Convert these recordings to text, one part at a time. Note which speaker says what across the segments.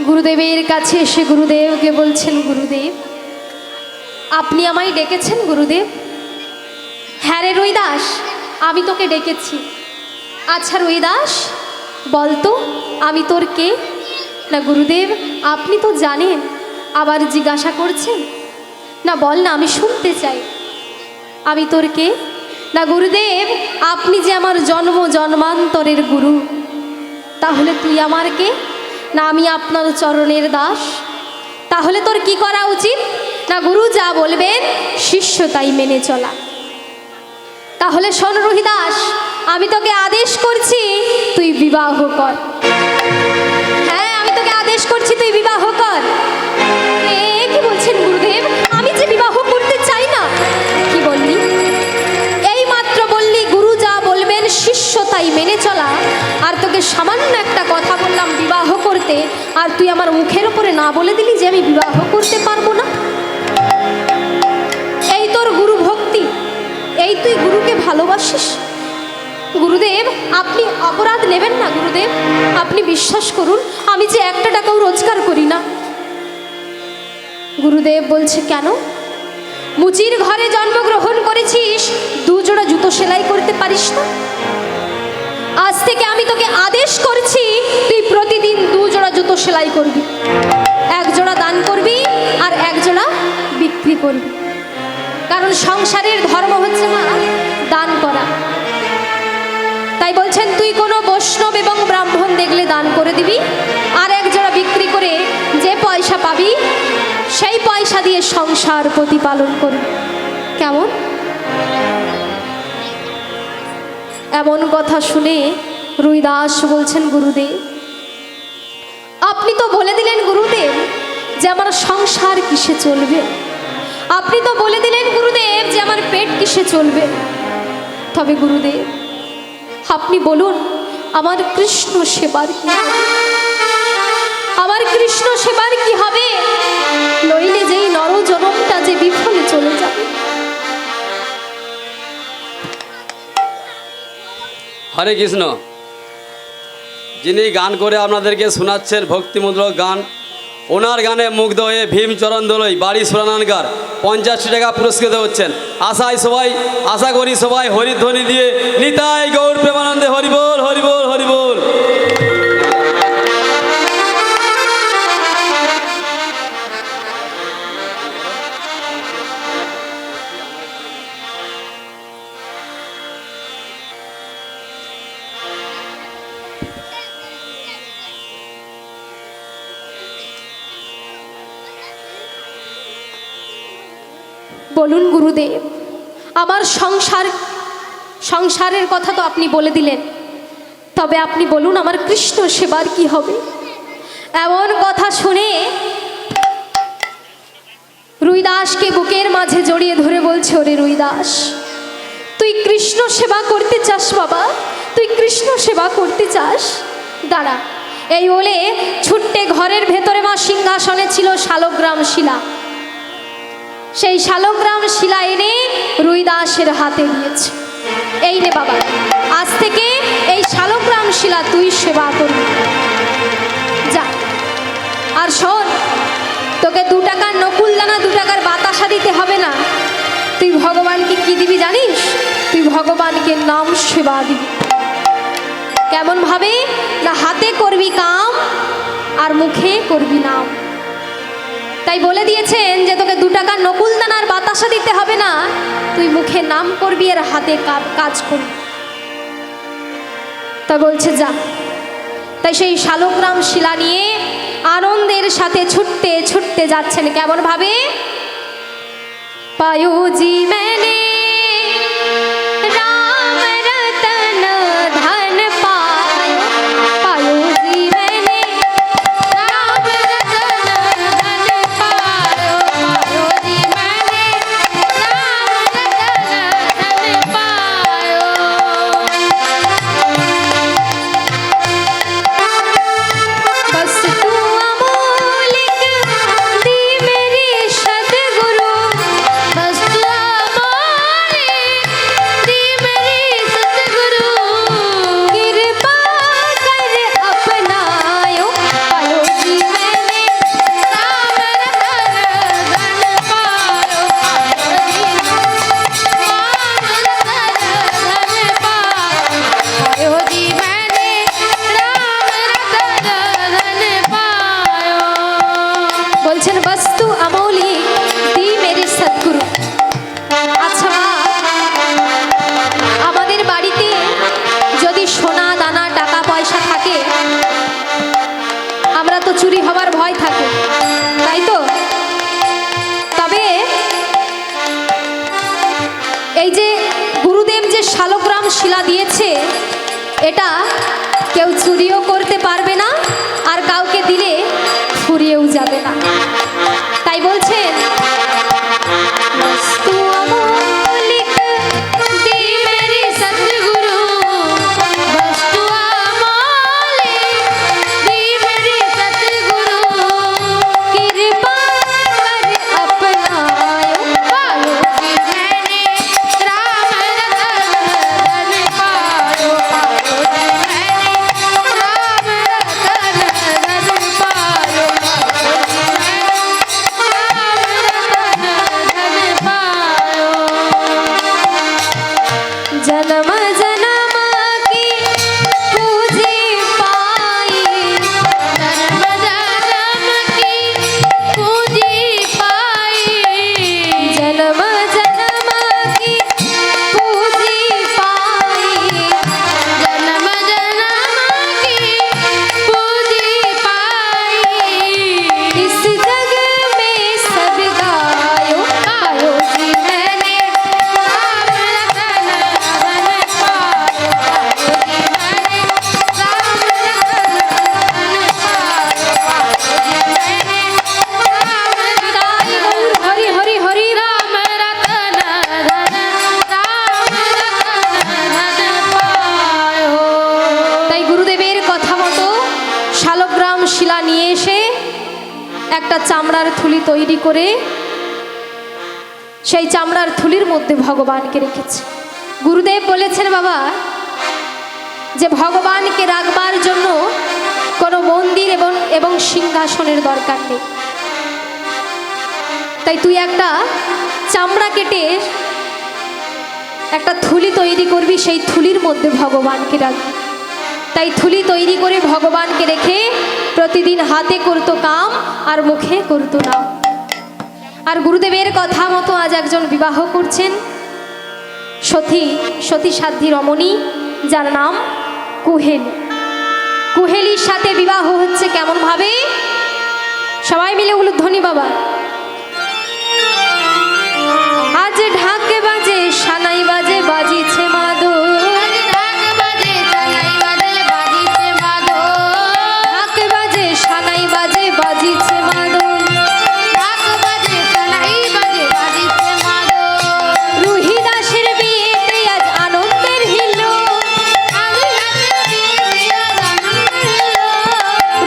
Speaker 1: গুরুদেবের কাছে এসে গুরুদেবকে বলছেন, গুরুদেব আপনি আমায় ডেকেছেন গুরুদেব? হ্যাঁ রে রুইদাস, আমি তোকে ডেকেছি। আচ্ছা রুইদাস বলতো আমি তোর কে? না গুরুদেব আপনি তো জানেন, আবার জিজ্ঞাসা করছেন? না বল না, আমি শুনতে চাই, আমি তোর কে? না গুরুদেব আপনি যে আমার জন্ম জন্মান্তরের গুরু, তাহলে তুই আমার কে? না আমি আপনার চরণের দাস। তাহলে তোর কি করা উচিত? না গুরু যা বলবেন শিষ্য তাই মেনে চলা। তাহলে শোন রুহিদাস, আমি তোকে আদেশ করছি তুই বিবাহ কর। হ্যাঁ আমি তোকে আদেশ করছি তুই বিবাহ কর। কি বলছেন গুরুদেব? আমি যে বিবাহ করতে চাই না। কি বললি? এই মাত্র বললি গুরু যা বলবেন শিষ্য তাই মেনে চলা, আর তোকে সামান্য একটা কথা বললাম বিবাহ করতে, আর তুই আমার মুখের উপরে না বলে দিলি যে আমি বিবাহ করতে পারবো না। এই তোর গুরু ভক্তি, এই তুই গুরুকে ভালোবাসিস? গুরুদেব আপনি অপরাধ নেবেন না গুরুদেব, আপনি বিশ্বাস করুন আমি যে একটা টাকাও রোজগার করি না। গুরুদেব বলছে কেন? মুচির ঘরে জন্মগ্রহণ করেছিস, 2 জোড়া জুতো সেলাই করতে পারিস না? আজ থেকে আমি তোকে আদেশ করছি তুই প্রতিদিন 2 জোড়া জুতো সেলাই করবি, 1 জোড়া দান করবি আর 1 জোড়া বিক্রি করবি। কারণ সংসারের ধর্ম হচ্ছে না দান করা। তাই বলছেন তুই কোনো বৈষ্ণব এবং ব্রাহ্মণ দেখলে দান করে দিবি, আর 1 জোড়া বিক্রি করে যে পয়সা পাবি সেই পয়সা দিয়ে সংসার প্রতিপালন করবি। কেমন? এমন কথা শুনে রুইদাস বলছেন, গুরুদেব আপনি তো বলে দিলেন গুরুদেব যে আমার সংসার কিসে চলবে, আপনি তো বলে দিলেন গুরুদেব যে আমার পেট কিসে চলবে। তবে গুরুদেব আপনি বলুন আমার কৃষ্ণ সেবার কি হবে? আমার কৃষ্ণ সেবার কি হবে? নইলে যেই নরজনমটা যে বিফলে চলে যাবে।
Speaker 2: হরে কৃষ্ণ। যিনি গান করে আপনাদেরকে শোনাচ্ছেন ভক্তিমূলক গান, ওনার গানে মুগ্ধ হয়ে ভীমচরণ দোলই বাড়ি সুরানানকার 50 টাকা পুরস্কৃত হচ্ছেন। আশা করি সবাই হরিধ্বনি দিয়ে নিতাই গৌর প্রেমানন্দে হরিবোল হরিবোল হরিবোল।
Speaker 1: বলুন গুরুদেব, আমার সংসারের কথা তো আপনি বলে দিলেন, তবে আপনি বলুন আমার কৃষ্ণ সেবার কি হবে? এমন কথা শুনে রুইদাসকে বুকের মাঝে জড়িয়ে ধরে বলছে, ওরে রুইদাস তুই কৃষ্ণ সেবা করতে চাস বাবা, তুই কৃষ্ণ সেবা করতে চাস? দাঁড়া। এই বলে ছুট্টে ঘরের ভেতরে মা সিংহাসনে ছিল শালগ্রাম শিলা, সেই শালগ্রাম শিলা এনে রুইদাসের হাতে দিয়েছে। এই নে বাবা, আজ থেকে এই শালগ্রাম শিলা তুই সেবা করবি, যা। আর শোন, তোকে 2 টাকার নকুল দানা 2 টাকার বাতাসা দিতে হবে না। তুই ভগবানকে কি দিবি জানিস? তুই ভগবানকে নাম সেবা দিবি। কেমন ভাবে? না হাতে করবি কাম আর মুখে করবি নাম। তাই বলে দিয়েছেন যে তোকে 2 টাকার নকুল দানার বাতাসা দিতে হবে না, তুই মুখে নাম করবি আর হাতে কাজ করবি। তা বলছে যা। তাই সেই শালগ্রাম শিলা নিয়ে আনন্দের সাথে ছুটতে ছুটতে যাচ্ছেন। কেমন ভাবে? পায়োজি মেনে আমরা তো চুরি হবার ভয় থাকে, তাই তো। তবে এই যে গুরুদেব যে শালগ্রাম শিলা দিয়েছে, এটা কেউ চুরিও করতে পারবে না, আর কাউকে দিলে ফুরিয়েও যাবে না। তাই বলছেন, বস্তু অমূলিক দে মেরে সতগুরু, বস্তু অমূলিক দে মেরে সতগুরু, कृपा कर अपनायो पायो कि मैंने राम रतन धन पायो, पायो कि मैंने राम रतन धन पायो, पायो कि मैंने राम रतन धन पायो। जन्म जन्म की पूजी पाई, जन्म जन्म की पूजी पाई, जन्म जन्म की पूजी पाई, जन्म जन्म की पूजी पाई। इस जग में सब गायो, गायो कि मैंने राम रतन धन पायो, पायो कि मैंने राम रतन धन पायो, पायो कि मैंने राम विदाई गौर हरि हरि हरि राम रतन धन, राम रतन धन पायो। তাই গুরুদেবের কথা মতো শালগ্রাম শিলা নিয়ে এসে একটা চামড়ার থলি তৈরি করে সেই চামড়ার থলির মধ্যে ভগবানকে রেখেছে। গুরুদেব বলেছেন, বাবা, যে ভগবানকে রাখবার জন্য কোনো মন্দির এবং সিংহাসনের দরকার নেই। তাই তুই একটা চামড়া কেটে একটা থলি তৈরি করবি, সেই থলির মধ্যে ভগবানকে রাখবি। তাই থলি তৈরি করে ভগবানকে রেখে প্রতিদিন হাতে করতো কাম আর মুখে করতো নাম। আর গুরুদেবের কথা মতো আজ একজন বিবাহ করছেন, সতী সাধ্বী রমণী, যার নাম কুহেলি। কুহেলির সাথে বিবাহ হচ্ছে কেমন ভাবে? সবাই মিলে উলুধ্বনি বাবা। আজ ঢাক বাজে, সানাই বাজে, বাজিছে মাদো, ঢাক বাজে, সানাই বাজে, বাজিছে মাদো, রুহি দাসের বিয়েতে আজ আনন্দের হিল্লো,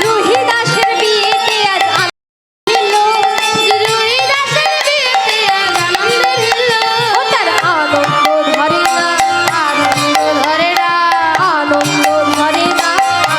Speaker 1: রুহি দাসের বিয়েতে আজ ও তার আনন্দ ধরে না, আনন্দ ধরে না, আনন্দ ধরে না,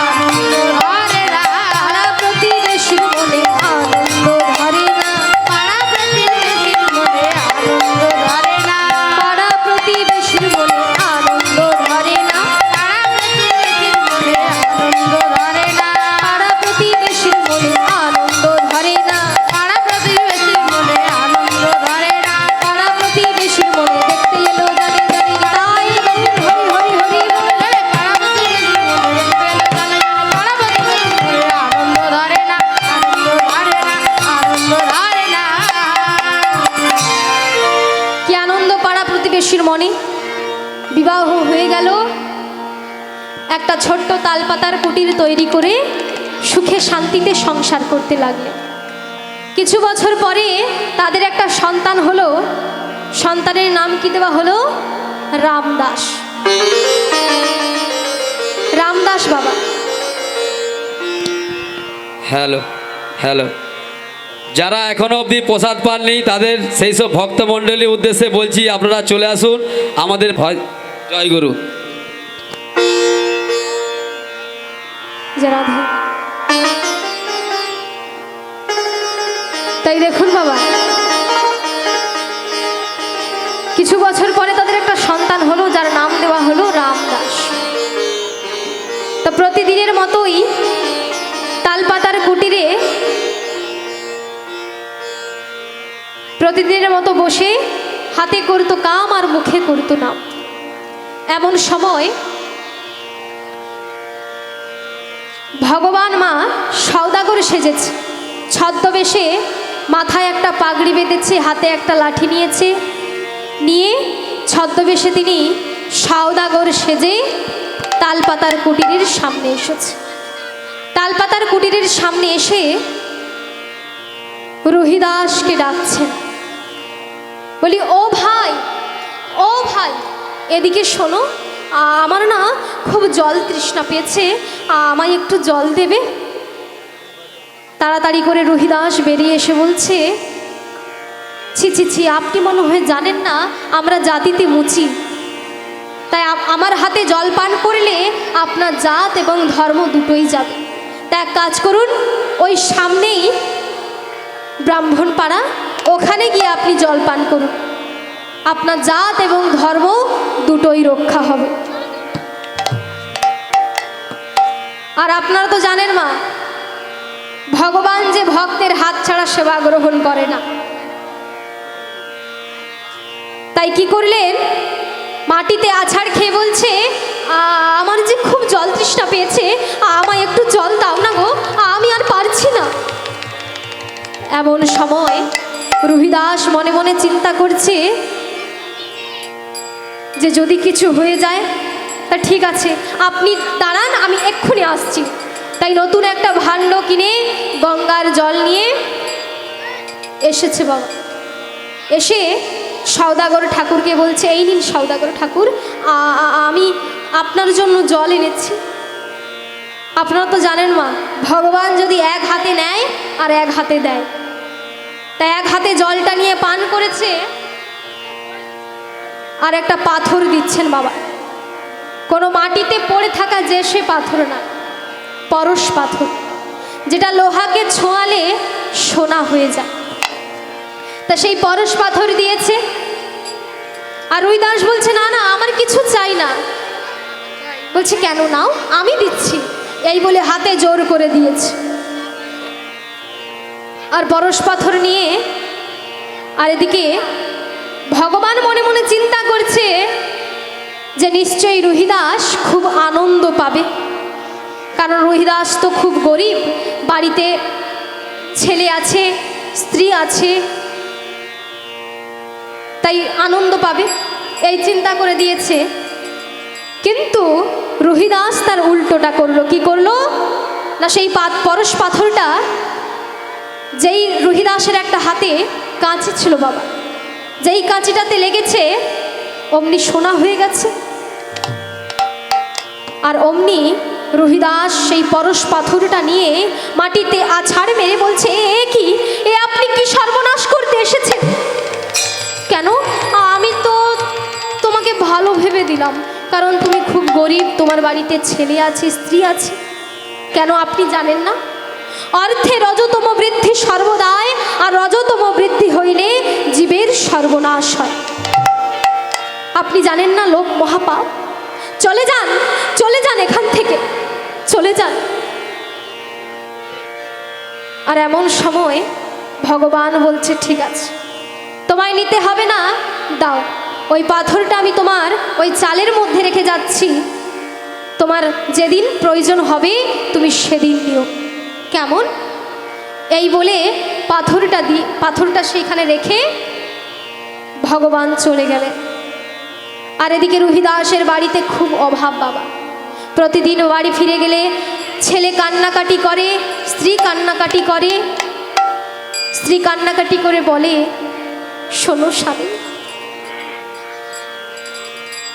Speaker 1: আনন্দ ধরে না, পাড়া প্রতিবেশীর মনে আনন্দ ধরে না, পাড়া প্রতিবেশীর মনে আনন্দ ধরে না, পাড়া প্রতিবেশীর মনে আনন্দ ধরে না, পাড়া প্রতিবেশীর মনে আনন্দ ধরে না, পাড়া প্রতিবেশীর মনে আনন্দ ধরে না, পাড়া প্রতিবেশীর মনে আনন্দ ধরে না, পাড়া প্রতিবেশীর মনে দেখতে এলো জানে জানে তাই হরি হরি হরি বলে, পাড়া প্রতিবেশীর মনে দেখতে এলো জানে জানে, পাড়া প্রতিবেশীর মনে আনন্দ ধরে না, আনন্দ ধরে না, আনন্দ ধরে না। কি আনন্দ পাড়া প্রতিবেশীর মনে! বিবাহ হয়ে গেল, একটা ছোট্ট তালপাতার কুটির তৈরি করে সুখে শান্তিতে সংসার করতে লাগলে। কিছু বছর পরে তাদের একটা সন্তান হলো। সন্তানের নাম কি দেওয়া হলো? রামদাস। রামদাস বাবা।
Speaker 2: হ্যালো হ্যালো, যারা এখনো অবধি প্রসাদ পাননি তাদের সেই সব ভক্তমণ্ডলীর উদ্দেশ্যে বলছি, আপনারা চলে আসুন আমাদের জয় গুরু।
Speaker 1: যে রাধে। তাই দেখুন বাবা, কিছু বছর পরে তাদের একটা সন্তান হলো, যার নাম দেওয়া হলো রামদাস। তো প্রতিদিনের মতোই তালপাতার কুটিরে প্রতিদিনের মতো বসে হাতে করতো কাম আর মুখে করতো নাম। এমন সময় ভগবান মা সওদাগর সেজেছে, ছদ্মবেশে মাথায় একটা পাগড়ি বেঁধেছে, হাতে একটা লাঠি নিয়েছে, নিয়ে ছদ্মবেশে তিনি সওদাগর সেজে তালপাতার কুটিরের সামনে এসেছে। তালপাতার কুটিরের সামনে এসে রহিদাসকে ডাকছেন, বলি ও ভাই, ও ভাই, এদিকে শোনো, আমার না খুব জল তৃষ্ণা পেয়েছে, আমায় একটু জল দেবে? তাড়াতাড়ি করে রহিদাস বেরিয়ে এসে বলছে, ছি ছি ছি, আপনি মনে হয় জানেন না আমরা জাতিতে মুচি, তাই আমার হাতে জল পান করলে আপনার জাত এবং ধর্ম দুটোই যাবে। তা এক কাজ করুন, ওই সামনেই ব্রাহ্মণ পাড়া, ওখানে গিয়ে আপনি জল পান করুন, আপনার জাত এবং ধর্ম দুটোই রক্ষা হবে। আর আপনারা তো জানেন মা, ভগবান যে ভক্তের হাত ছাড়া সেবা গ্রহণ করে না। তাই কি করলেন, মাটিতে আছাড় খেয়ে বলছে, আমার যে খুব জল তৃষ্ণা পেয়েছে, আমায় একটু জল দাও না গো, আমি আর পারছি না। এমন সময় রহিদাস মনে মনে চিন্তা করছে যে যদি কিছু হয়ে যায় তা ঠিক আছে, আপনি দাঁড়ান, আমি এক্ষুনি আসছি। তাই নতুন একটা ভাণ্ড কিনে গঙ্গার জল নিয়ে এসেছে বাবা। এসে সওদাগর ঠাকুরকে বলছে, এই নিন সওদাগর ঠাকুর, আমি আপনার জন্য জল এনেছি। আপনারা তো জানেন মা, ভগবান যদি এক হাতে নেয় আর এক হাতে দেয়, তাই এক হাতে জলটা নিয়ে পান করেছে, আর একটা পাথর দিচ্ছেন বাবা। কোনো মাটিতে পড়ে থাকা যে সে পাথর না, পরশ পাথর, যেটা লোহাকে ছোঁয়ালে সোনা হয়ে যায়, তা সেই পরশ পাথর দিয়েছে। আর রহিদাস বলছে, না না, আমার কিছু চাই না। বলছে, কেন, নাও, আমি দিচ্ছি। এই বলে হাতে জোর করে দিয়েছে। আর পরশ পাথর নিয়ে, আর এদিকে ভগবান মনে মনে চিন্তা করছে যে নিশ্চয়ই রহিদাস খুব আনন্দ পাবে, কারণ রহিদাস তো খুব গরিব, বাড়িতে ছেলে আছে, স্ত্রী আছে, তাই আনন্দ পাবে, এই চিন্তা করে দিয়েছে। কিন্তু রহিদাস তার উল্টোটা করলো। কি করলো না, সেই পরশ পাথরটা, যেই রহিদাসের একটা হাতে কাঁচি ছিল বাবা, যেই কাঁচিটাতে লেগেছে অমনি সোনা হয়ে গেছে। আর অমনি রহিদাস সেই পরশ পাথরটা নিয়ে মাটিতে আছাড় মেরে বলছে, এ কি, এ আপনি কি সর্বনাশ করতে এসেছেন? কেন, আমি তো তোমাকে ভালো ভেবে দিলাম, কারণ তুমি খুব গরিব, তোমার বাড়িতে ছেলে আছে, স্ত্রী আছে। কেন আপনি জানেন না, অর্থে রজতম বৃদ্ধি সর্বদাই, আর রজতম বৃদ্ধি হইলে জীবের সর্বনাশ হয়। আপনি জানেন না লোক মহাপাপ, চলে যান, চলে যান, এখান থেকে চলে যান। আর এমন সময় ভগবান বলছে, ঠিক আছে, তোমায় নিতে হবে না, দাও, ওই পাথরটা আমি তোমার ওই চালের মধ্যে রেখে যাচ্ছি, তোমার যেদিন প্রয়োজন হবে তুমি সেদিন নিও। কেমন? এই বলে পাথরটা সেইখানে রেখে ভগবান চলে গেলেন। আর এদিকে রহিদাসের বাড়িতে খুব অভাব বাবা। প্রতিদিন বাড়ি ফিরে গেলে ছেলে কান্নাকাটি করে, স্ত্রী কান্নাকাটি করে। স্ত্রী কান্নাকাটি করে বলে, শোনো স্বামী,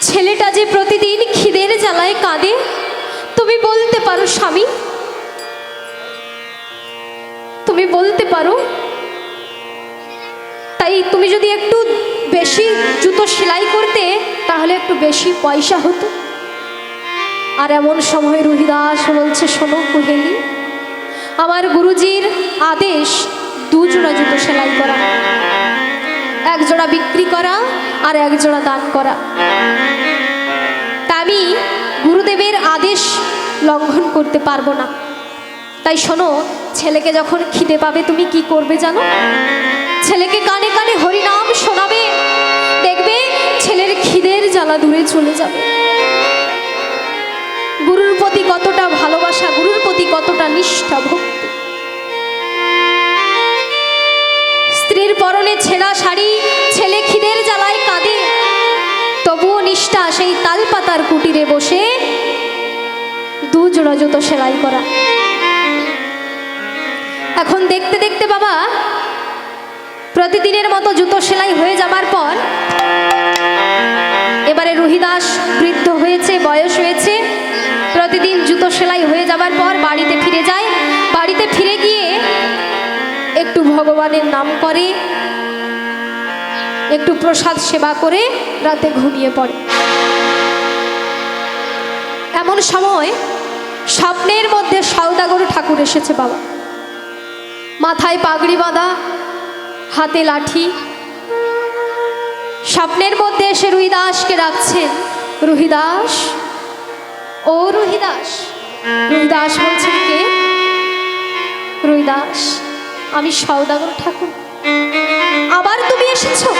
Speaker 1: ছেলেটা যে প্রতিদিন খিদের জ্বালায় কাঁদে, তুমি বলতে পারো স্বামী, তুমি বলতে পারো, তাই তুমি যদি একটু বেশি জুতো সেলাই করতে তাহলে একটু বেশি পয়সা হতো। আর এমন সময় রহিদাস বলছে, শোনো কুহেলি, আমার গুরুজির আদেশ দুজোড়া জুতো সেলাই করা, এক জোড়া বিক্রি করা আর এক জোড়া দান করা। তা আমি গুরুদেবের আদেশ লঙ্ঘন করতে পারবো না। তাই শোনো, ছেলেকে যখন খিদে পাবে তুমি কি করবে জানো? ছেলেকে কানে কানে হরিনাম শোনাবে, দেখবে ছেলের খিদের জ্বালা দূরে চলে যাবে। গুরুর প্রতি কতটা ভালোবাসা, গুরুর প্রতি কতটা নিষ্ঠা ভক্তি। স্ত্রীর পরনে ছেঁড়া শাড়ি, ছেলে খিদের জ্বালায় কাঁদে, তবুও নিষ্ঠা সেই তালপাতার কুটিরে বসে দু জোড়া জুতো সেলাই করা। এখন দেখতে দেখতে বাবা প্রতিদিনের মতো জুতো সেলাই হয়ে যাবার পর এবারে রুহিদাস বৃদ্ধ হয়েছে, বয়স হয়েছে। প্রতিদিন জুতো সেলাই হয়ে যাবার পর বাড়িতে ফিরে যায়। বাড়িতে ফিরে গিয়ে একটু ভগবানের নাম করে, একটু প্রসাদ সেবা করে রাতে ঘুমিয়ে পড়ে। এমন সময় স্বপ্নের মধ্যে সওদাগর ঠাকুর এসেছে বাবা, মাথায় পাগড়ি বাঁধা, হাতে লাঠি। স্বপ্নের মধ্যে এসে রুহিদাসকে ডাকছেন, রুহিদাস, ও রুহিদাস। রুহিদাস বলছেন, কে? রুহিদাস, আমি সওদাগর ঠাকুর। আবার তুমি এসেছো?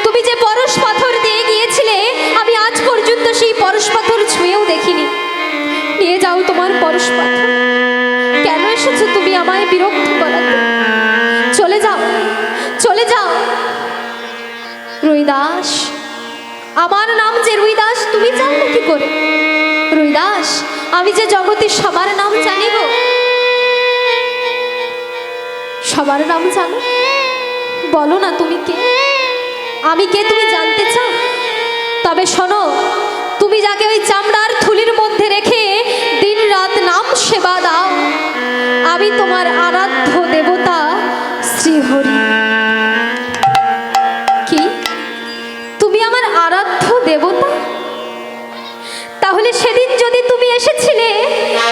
Speaker 1: তুমি যে পরশ পাথর দিয়ে গিয়েছিলে, আমি আজ পর্যন্ত সেই পরশ পাথর ছুঁয়েও দেখিনি। নিয়ে যাও তোমার পরশ পাথর। কেন এসেছো তুমি আমায় বিরক্ত করাতে? চলে যাও, চলে যাও। রুহিদাস, আমার নাম যে রুহিদাস তুমি জানলে কি করে? রুহিদাস, আমি যে জগতে সবার নাম জানিব। সবার নাম জানো? বলো না তুমি কে? আমি কে তুমি জানতে চাও? তবে শোনো, তুমি যাকে ওই চামড়ার থুলির মধ্যে রেখে দিন রাত নাম সেবা দাও, আমি তোমার আরাধ্য দেবতা শ্রীহরি। কি? তুমি আমার আরাধ্য দেবতা? তাহলে সেদিন যদি তুমি এসেছিলে,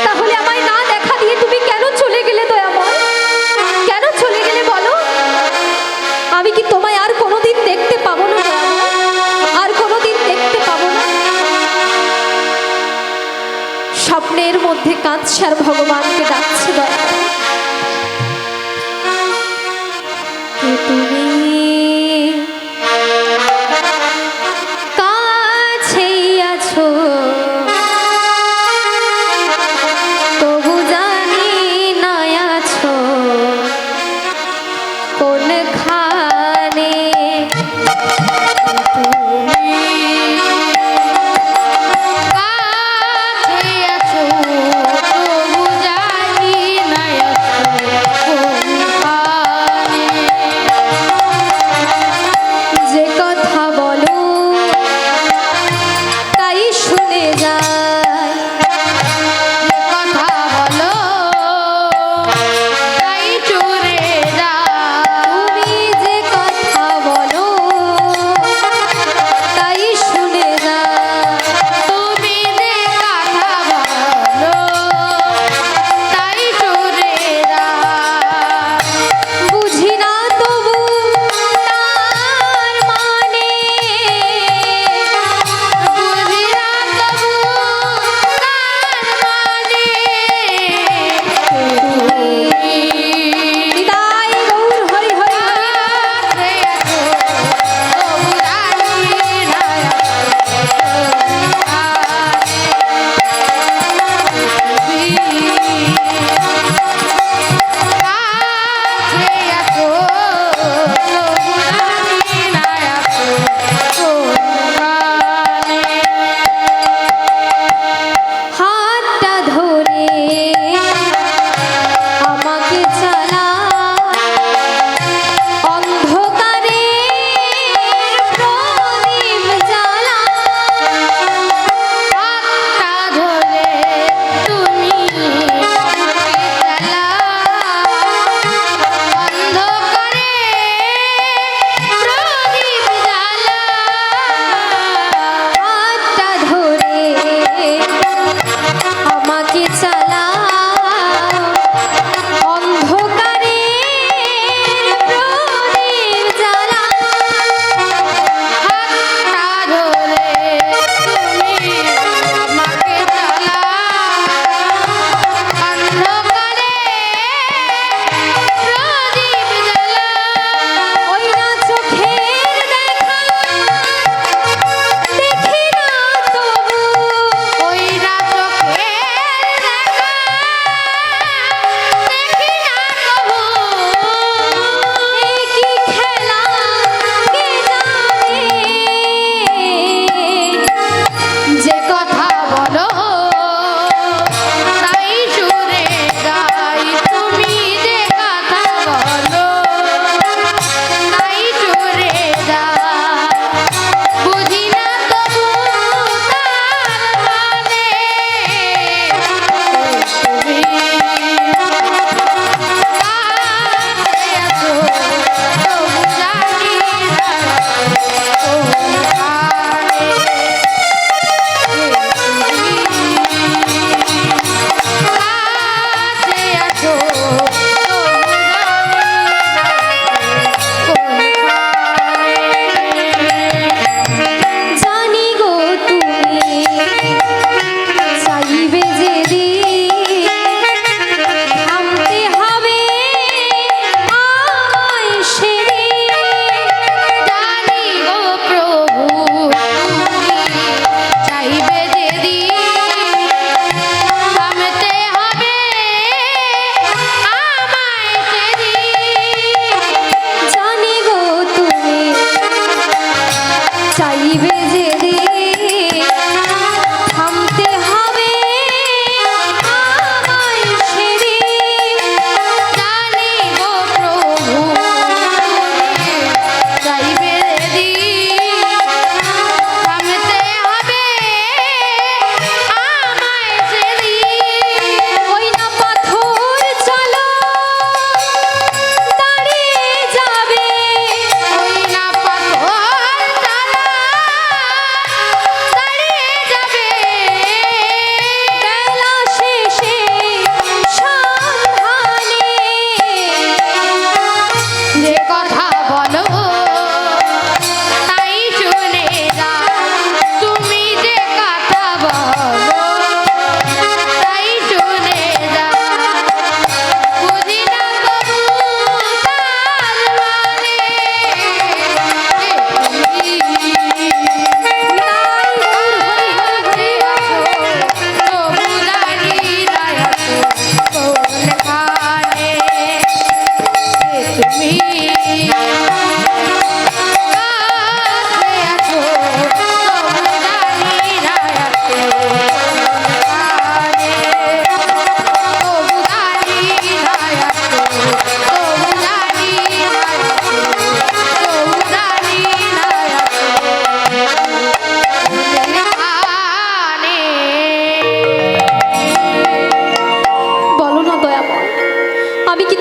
Speaker 1: তাহলে আমায় না দেখা দিয়ে তুমি কেন চলে গেলে দয়াময়? কেন চলে গেলে বলো? আমি কি তোমায় আর কোনোদিন দেখতে পাবো না দয়াময়? আর কোনোদিন দেখতে পাবো না? স্বপ্নের মধ্যে কাঁদছে আর ভগবানকে ডাকছে, দয়াময় কে তুমি? কাছেই আছো,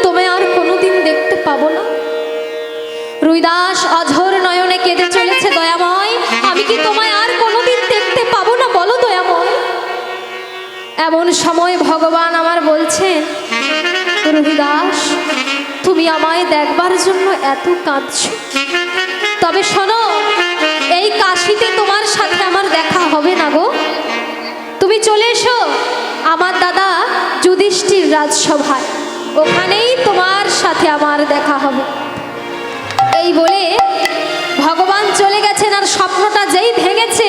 Speaker 1: তোমায় আর কোনোদিন দেখতে পাবো না। রুইদাস অঝোর নয়নে কেঁদে চলেছে, দয়াময় আমি কি তোমায় আর কোনোদিন দেখতে পাবো না, বলো দয়াময়। এমন সময় ভগবান আমার বলছেন, রুইদাস তুমি আমায় দেখবার জন্য এত কাঁদছো, তবে শোনো এই কাশিতে তোমার সাথে আমার দেখা হবে না গো। তুমি চলে এসো আমার দাদা যুধিষ্ঠির রাজসভায়, ওখানেই তোমার সাথে আমার দেখা হবে। এই বলে ভগবান চলে গেছেন। আর স্বপ্নটা যেই ভেঙেছে,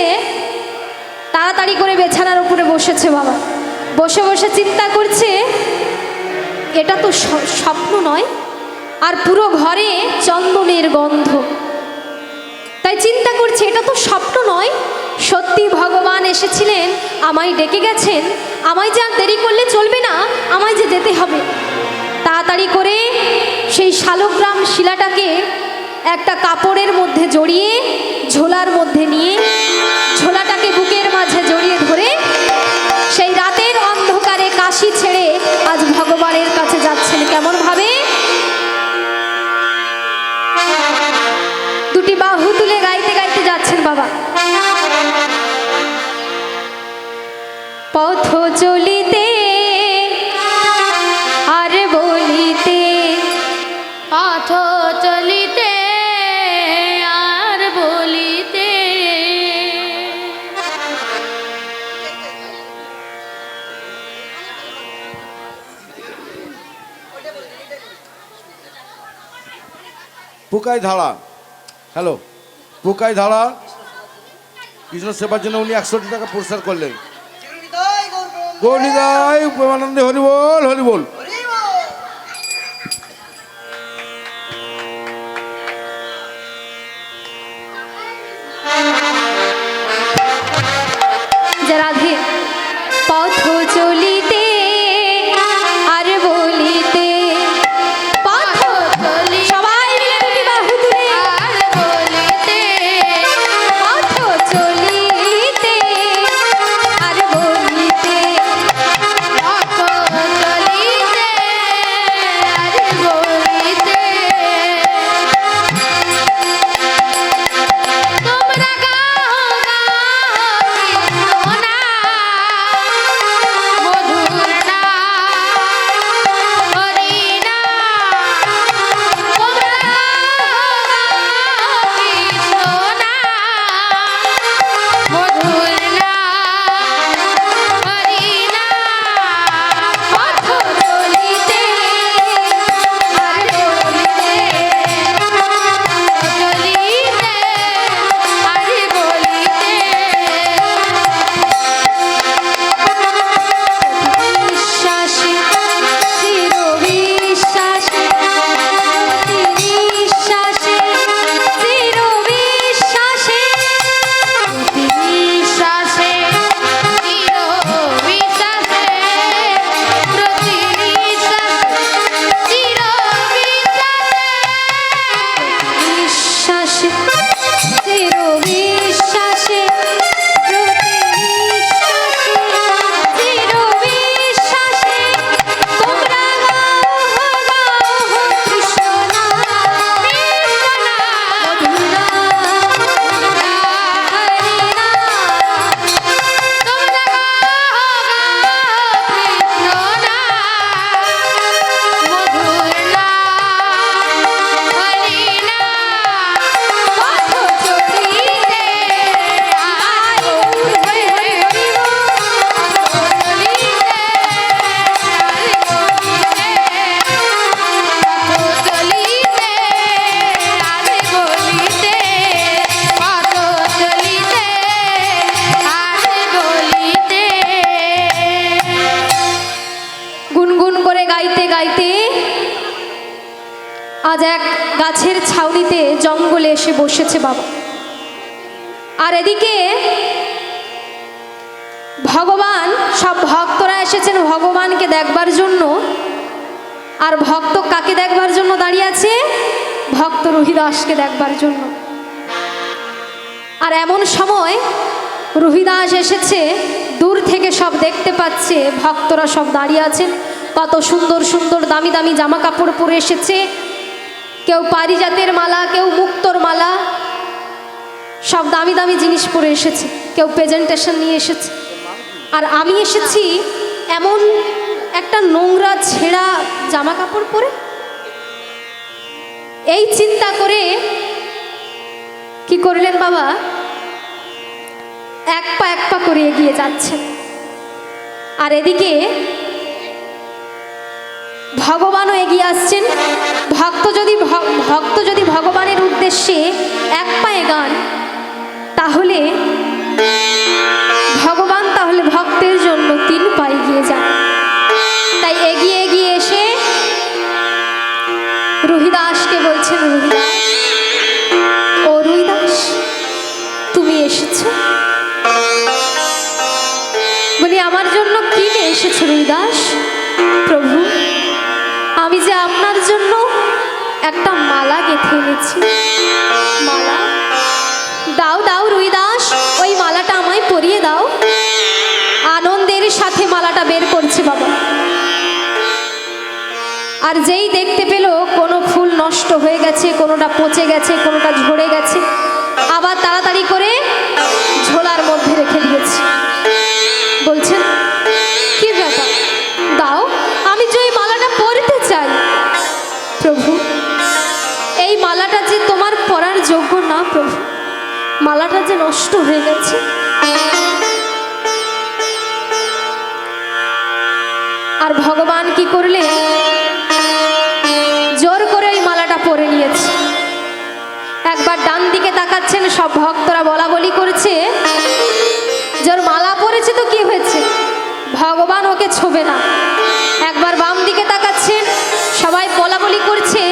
Speaker 1: তাড়াতাড়ি করে বিছানার উপরে বসেছে বাবা। বসে বসে চিন্তা করছে, এটা তো স্বপ্ন নয়, আর পুরো ঘরে চন্দনের গন্ধ। তাই চিন্তা করছে এটা তো স্বপ্ন নয়, সত্যি ভগবান এসেছিলেন, আমায় ডেকে গেছেন। আমায় যে আর দেরি করলে চলবে না, আমায় যে যেতে হবে। তাড়াতাড়ি করে সেই শালগ্রাম শিলাটাকে একটা কাপড়ের মধ্যে জড়িয়ে ঝোলার মধ্যে নিয়ে, ঝোলাটাকে বুকের মাঝে জড়িয়ে ধরে সেই রাতের অন্ধকারে কাশি ছেড়ে আজ ভগবানের কাছে যাচ্ছেন। কেমন ভাবে? দুটি বাহু তুলে গাইতে গাইতে যাচ্ছেন বাবা। পথ চলিতে আর বলিতে,
Speaker 3: পথ চলিতে আর বলিতে,
Speaker 4: পুকাই ধারা, হ্যালো পুকাই ধারা কৃষ্ণ সেবার জন্য উনি 100 টাকা পুরস্কার করলেন। গৌরীদায় প্রেমানন্দে হরিবোল হরিবোল।
Speaker 1: যে রাধে পথ চলিতে আর বলিতে, পথ চলি সবাই মিলে দুটি বাহু তুলে
Speaker 3: আর বলিতে,
Speaker 1: পথ চলিতে আর বলিতে,
Speaker 3: পথ চলিতে আর বলিতে, তোমরা গাও গাও না মধুর না হরি না, তোমরা কৃষ্ণ না মধুর না হরি না, পথ চলিতে আর বলিতে, চলিতে আর বলিতে,
Speaker 1: বিশ্বাসে চির বিশ্বাসে, বিশ্বাসে চির বিশ্বাসে,
Speaker 3: বিশ্বাসে চির বিশ্বাসে, প্রতি বিশ্বাসে চির বিশ্বাসে,
Speaker 1: বিশ্বাসে চির বিশ্বাসে, প্রতি বিশ্বাসে চির বিশ্বাসে, তোমরা গাও কৃষ্ণ নাম, মধুর নাম, হরি নাম,
Speaker 3: তোমরা কৃষ্ণ না মধুর না হরি না,
Speaker 1: পথ চলিতে আর বলিতে, গুনগুন করে গাইতে গাইতে আজ এক গাছের ছাউনিতে জঙ্গলে এসে বসেছে বাবা। আর এদিকে ভগবান, সব ভক্তরা এসেছেন ভগবানকে দেখবার জন্য। আর ভক্ত কাকে দেখবার জন্য দাঁড়িয়ে আছে? ভক্ত রুহিদাসকে দেখবার জন্য। আর এমন সময় রুহিদাস এসেছে, দূর থেকে সব দেখতে পাচ্ছে, ভক্তরা সব দাঁড়িয়ে আছেন। কত সুন্দর সুন্দর দামি দামি জামা কাপড় পরে এসেছে, কেউ পারিজাতের মালা, কেউ মুক্তোর মালা, সব দামি দামি জিনিস পরে এসেছে, কেউ প্রেজেন্টেশন নিয়ে এসেছে। আর আমি এসেছি এমন একটা নোংরা ছেঁড়া জামা কাপড় পরে। এই চিন্তা করে কি করলেন বাবা, এক পা করে এগিয়ে যাচ্ছেন। আর এদিকে ভগবানও এগিয়ে আসছেন। ভক্ত যদি ভগবানের উদ্দেশ্যে এক পা এগান, তাহলে ভগবান তাহলে ভক্তের জন্য 3 পা এগিয়ে যান। তাই এগিয়ে এগিয়ে এসে রুহিদাসকে বলছেন, রুহিদাস, ও রুহিদাস, তুমি এসেছো? বলি, আমার জন্য কি নিয়ে এসেছো রুহিদাস? প্রভু, আমি যে আপনার জন্য একটা মালা গেঁথে এনেছি। মালা দাও দাও রুহিদাস, ওই মালাটা আমায় পরিয়ে দাও। আনন্দের সাথে মালাটা বের করছে বাবা। আর যেই দেখতে পেল কোনো ফুল নষ্ট হয়ে গেছে, কোনোটা পচে গেছে, কোনোটা ঝরে গেছে, আবার তাড়াতাড়ি করে ঝোলার মধ্যে রেখে দিয়েছে। বলছেন, কি ব্যাপার, দাও, আমি যে ওই মালাটা পরতে চাই। প্রভু, এই মালাটা যে তোমার পরার যোগ্য না প্রভু, মালাটা যে নষ্ট হয়ে গেছে। আর ভগবান কি করলেন, জোর করে ওই মালাটা পরে নিয়েছে। একবার ডান দিকে তাকাচ্ছেন, সব ভক্তরা বলা বলি করছে, জোর মালা পরেছে তো কি হয়েছে, ভগবান ওকে ছোবে না। একবার বাম দিকে তাকাচ্ছেন, সবাই বলা বলি করছে,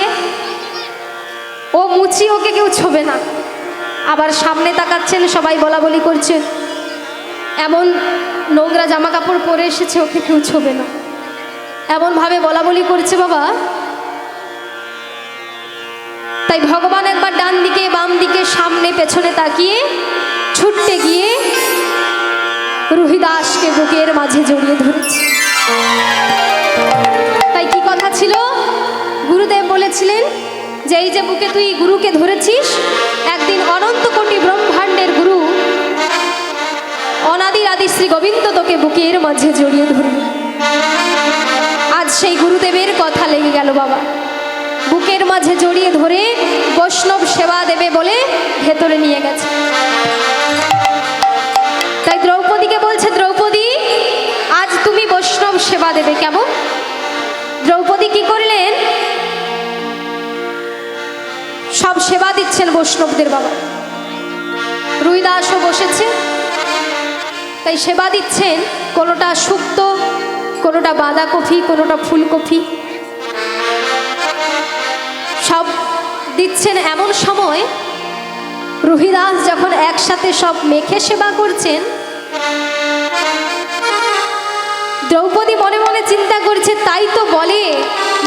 Speaker 1: ও মুচি, ওকে কেউ ছোবে না। আবার সামনে তাকাচ্ছেন, সবাই বলা বলি করছে, এমন নোংরা জামা কাপড় পরে এসেছে, ওকে কেউ ছোবে না। এমনভাবে বলা বলি করছে বাবা। তাই ভগবান একবার ডান দিকে বাম দিকে সামনে পেছনে তাকিয়ে ছুটতে গিয়ে রুহিদাসকে বুকের মাঝে জড়িয়ে ধরেছে। তাই কি কথা ছিল, গুরুদেব বলেছিলেন যে এই যে বুকে তুই গুরুকে ধরেছিস, একদিন অনন্ত কোটি ব্রহ্মাণ্ডের গুরু অনাদির আদি শ্রী গোবিন্দ তোকে বুকের মাঝে জড়িয়ে ধরবে। আজ সেই গুরুদেবের কথা লেগে গেল বাবা। বুকের মাঝে জড়িয়ে ধরে বৈষ্ণব সেবা দেবে বলে ভেতরে নিয়ে গেছে। তাই দ্রৌপদীকে বলছে, দ্রৌপদী, আজ তুমি বৈষ্ণব সেবা দেবে। কেমন? দ্রৌপদী কি করলেন, সব সেবা দিচ্ছেন বৈষ্ণবদের বাবা। রুহিদাসও বসেছে, তাই সেবা দিচ্ছেন। কোনোটা শুক্তো, কোনোটা বাঁধাকপি, কোনোটা ফুলকপি, সব দিচ্ছেন। এমন সময় রুহিদাস যখন একসাথে সব মেখে সেবা করছেন, দ্রৌপদী মনে মনে চিন্তা করছে, তাই তো বলে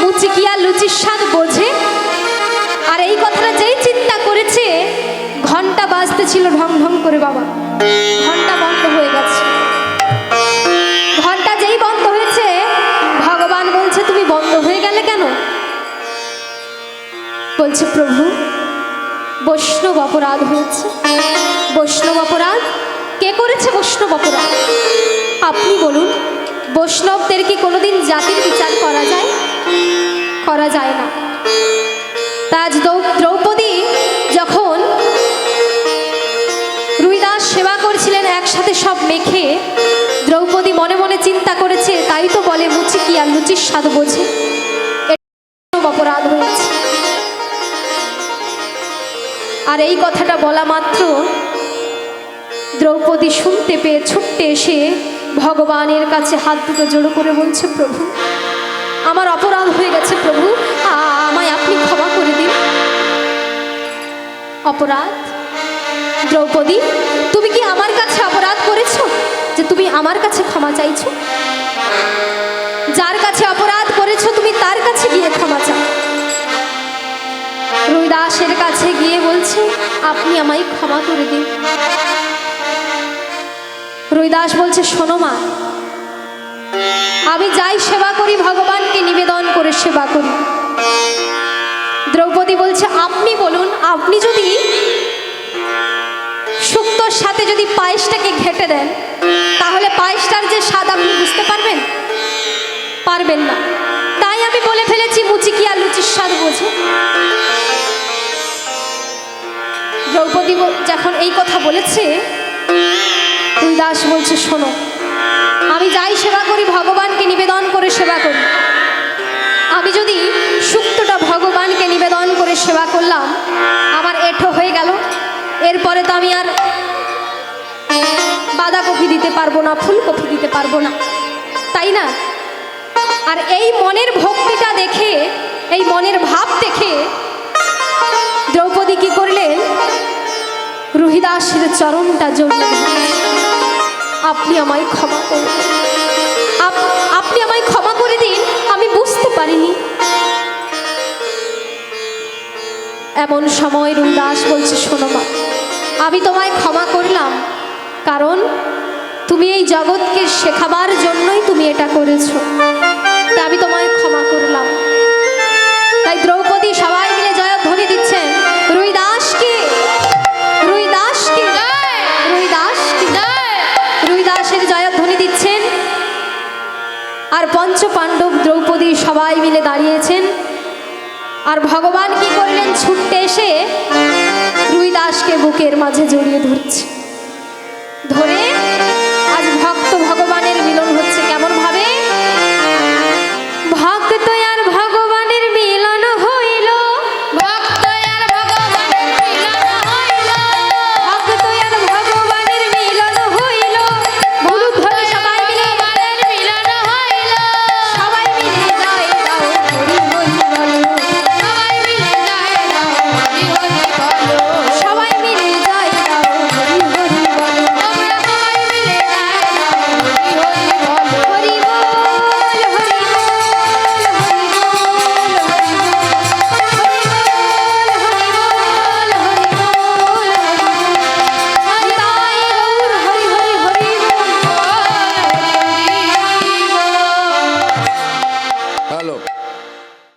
Speaker 1: মুচি কি আর লুচির স্বাদ বোঝে। আর এই কথাটা যেই চিন্তা করেছে, ঘন্টা বাজতে ছিল ঢং ঢং করে বাবা, ঘন্টা বন্ধ হয়ে গেছে। ঘন্টা যেই বন্ধ হয়েছে, ভগবান বলছে, তুমি বন্ধ হয়ে গেলে কেন? বলছে, প্রভু, বৈষ্ণব অপরাধ হয়েছে। বৈষ্ণব অপরাধ? কে করেছে বৈষ্ণব অপরাধ? আপনি বলুন। বৈষ্ণবদের কি কোনোদিন জাতির বিচার করা যায়? করা যায় না। তাজ দ্রৌপদী যখন রুহিদাস সেবা করছিলেন একসাথে সব মেখে, দ্রৌপদী মনে মনে চিন্তা করেছে, তাই তো বলে মুচি কি আর লুচির স্বাদ বোঝে। এটা অপরাধ হয়েছে। আর এই কথাটা বলা মাত্র দ্রৌপদী শুনতে পেয়ে ছুটতে এসে ভগবানের কাছে হাত দুটো জোড়ো করে বলছে, প্রভু, আমার অপরাধ হয়ে গেছে, প্রভু, আমায় আপনি ক্ষমা করে দিন। অপরাধ? দ্রৌপদী, তুমি কি আমার কাছে অপরাধ করেছো যে তুমি আমার কাছে ক্ষমা চাইছো? যার কাছে অপরাধ করেছো তুমি তার কাছে গিয়ে ক্ষমা চাও। রুহিদাসের কাছে গিয়ে বলছে, আপনি আমায় ক্ষমা করে দিন। রুহিদাস বলছে, শোনো মা, আমি যাই সেবা করি ভগবানকে নিবেদন করে সেবা করি। দ্রৌপদী বলছে, আপনি বলুন, আপনি যদি শুক্তোর সাথে যদি পায়েসটাকে ঘেঁটে দেন, তাহলে পায়েসটার যে স্বাদ আপনি বুঝতে পারবেন? পারবেন না। তাই আমি বলে ফেলেছি, মুচি কি আর লুচির স্বাদ বোঝে। দ্রৌপদী যখন এই কথা বলেছে, রুইদাস বলছে, শোনো, আমি যাই সেবা করি ভগবানকে নিবেদন করে সেবা করি। আমি যদি শুক্তটা ভগবানকে নিবেদন করে সেবা করলাম, আমার এঁঠো হয়ে গেল, এরপরে তো আমি আর বাঁধাকপি দিতে পারবো না, ফুলকপি দিতে পারবো না, তাই না? আর এই মনের ভক্তিটা দেখে, এই মনের ভাব দেখে দ্রৌপদী কি করলেন? রুহিদাসের চরণটা জড়িয়ে ধরলেন। আপনি আমায় ক্ষমা করুন, আপনি আমায় ক্ষমা করে দিন, আমি বুঝতে পারিনি। এমন সময় রুহিদাস বলছে, শোনো মা, আমি তোমায় ক্ষমা করলাম, কারণ তুমি এই জগৎকে শেখাবার জন্যই তুমি এটা করেছো, তাই আমি তোমায় ক্ষমা করলাম। তাই দ্রৌপদী সবাই মিলে জয়ধ্বনি দিচ্ছেন, রুইদাসকে, রুইদাসকে, রুইদাসকে। রুইদাসের জয়ধ্বনি দিচ্ছেন। আর পঞ্চপাণ্ডব দ্রৌপদী সবাই মিলে দাঁড়িয়েছেন। আর ভগবান কি করলেন? ছুটতে এসে রুইদাসকে বুকের মাঝে জড়িয়ে ধরছে। ধরে